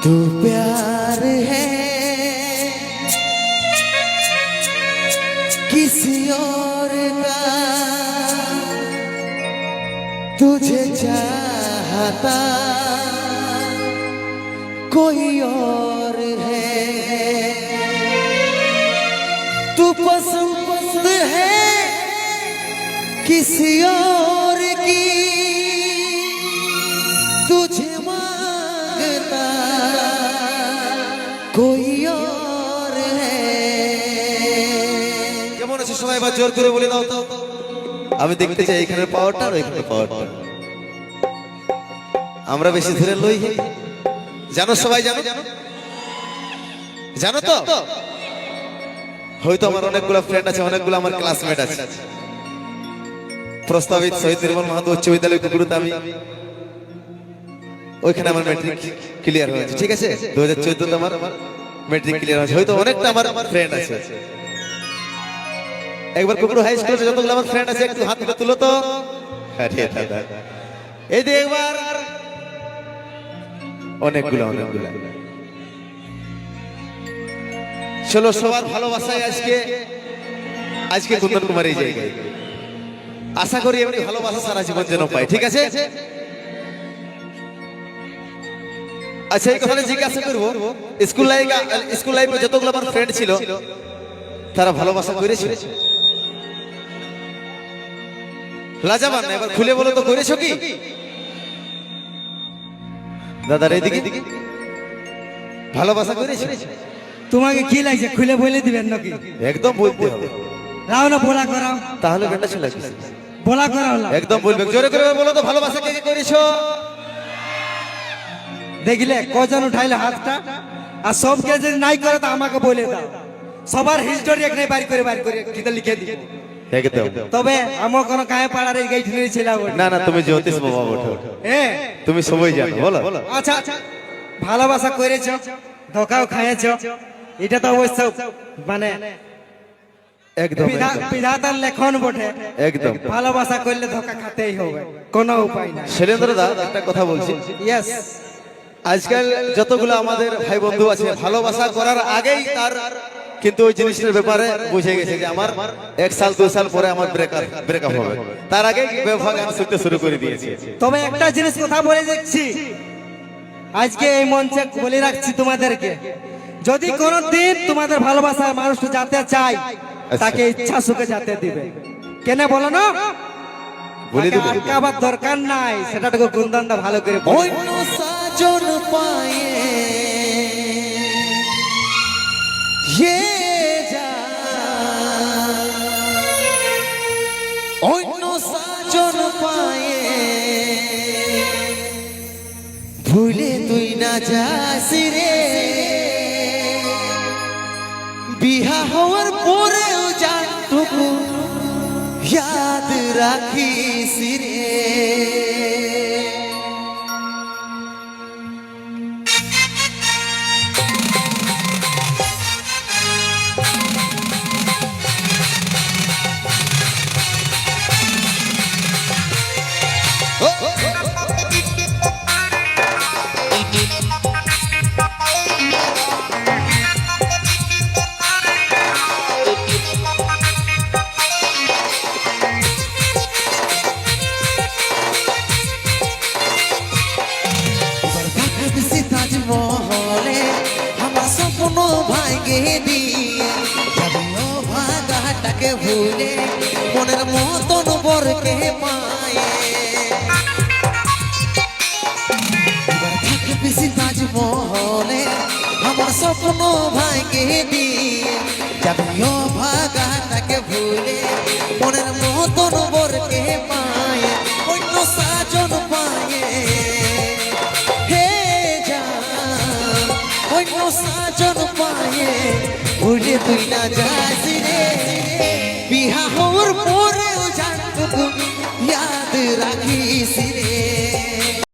तू प्यार है किसी और का, तुझे चाहता कोई और है। तू पसंद है किसी और की, तुझे मांगता कोई और है। কেমন আছো সবাই? এবার জোর করে বলে দাও তো, আমি দেখতে চাই এখানে পাওয়ারটা আর ওইখানে পাওয়ারটা। আমরা বেশি ধরে লই, জানো সবাই? জানো জানো তো? হয়তো আমার অনেকগুলো ফ্রেন্ড আছে, অনেকগুলো আমার ক্লাসমেট আছে। প্রস্তাবিত শহীদ নির্মল মাহাতো উচ্চ বিদ্যালয় কুকুরুতে আমি ওইখানে আমার ম্যাট্রিক ক্লিয়ার হয়েছে, ঠিক আছে? 2014 আমার ম্যাট্রিক ক্লিয়ার হয়েছে। হয়তো অনেকটা আমার ফ্রেন্ড আছে। একবার কুকুর হাই স্কুলে যতগুলো আমার ফ্রেন্ড আছে একটু হাত তুলো তো। এই যে একবার অনেকগুলো চলো, সবার ভালোবাসায় আজকে কুন্দন কুমার এই জায়গায়। আশা করি এমনি ভালোবাসা সারা জীবন যেন পাই, ঠিক আছে? আচ্ছা, এই কথাটা জিজ্ঞাসা করবো, স্কুল লাইফে যতগুলো আমার ফ্রেন্ড ছিল তারা ভালোবাসা করেছিল? লাজাবান না, এবার খুলে বলো তো, করেছো কি? দাদার এইদিকে ভালোবাসা করেছো? তোমাকে কি লাগছে খুলে বলে দিবেন নাকি? একদম বলতে হবে। রাও না বলা করাও, তাহলে বেটা ছিল বলা করাও না। একদম বলবে, জোরে করে বলো তো, ভালোবাসা কে কে করেছো? দেখলে কজন উঠাইলে হাতটা, আর সবকে যদি নাই করে তো আমাকে বলে দাও। সবার হিস্টোরি এখানে বাড়ি করে কিতে লিখে দিই। একদম। তবে আমার কোনো কায়ে পাড়ার এই গেট নিয়ে ছিল না না, তুমি জ্যোতিষ বাবা ওঠো, তুমি সবাই জানো, বলো। আচ্ছা, ভালোবাসা করেছো, ধোকাও খাইয়েছো, এটা তো অবশ্য মানে একদম বিধাতার লেখন বটে। একদম। ভালোবাসা করলে ধোকা খেতেই হবে, কোনো উপায় নাই। শৈলেন্দ্র দা, একটা কথা বলছি। ইয়েস, আজকাল যতগুলো আমাদের ভাই বন্ধু আছে, ভালোবাসা করার আগেই তার কিন্তু ওই জিনিসটার ব্যাপারে বুঝে গেছে যে আমার 1 সাল 2 সাল পরে আমার ব্রেকআপ হবে, তার আগে ব্যবহার গান শুনতে শুরু করে দিয়েছে। তবে একটা জিনিস কথা বলে দেখছি, আজকে এই মঞ্চে বলে রাখছি তোমাদেরকে, যদি কোনদিন তোমাদের ভালোবাসার মানুষ যাতে চায় তাকে ইচ্ছা সুখে যেতে দিবে। কেন বলো না? বলে দিবে, আটকাবার দরকার নাই। সেটাটুকু কুন্দনদা ভালো করে অন্য সাজন পায়ে অন্য সাজন পায়ে ভুলে তুই না যাস রে, বিহা হওয়ার পরেও জানটুকু ইয়াদ রাখিস রে। মহলে আমার স্বপ্ন ভাঙে দিয়ে যাবিও ভাগাটাকে ভুলে মনের মতন বরকে পায়ে। এবার থাকবি তাজমহলে আমার স্বপ্ন ভাঙে দিয়ে যাবিও ভাগাটাকে ভুলে মনের মতন বরকে পায়ে। অন্য সাজন পায়ে সাজন পায়ে ভুলে তুই না যাস রে, বিহা হওয়ার পরেও জানটুকু ইয়াদ রাখিস রে।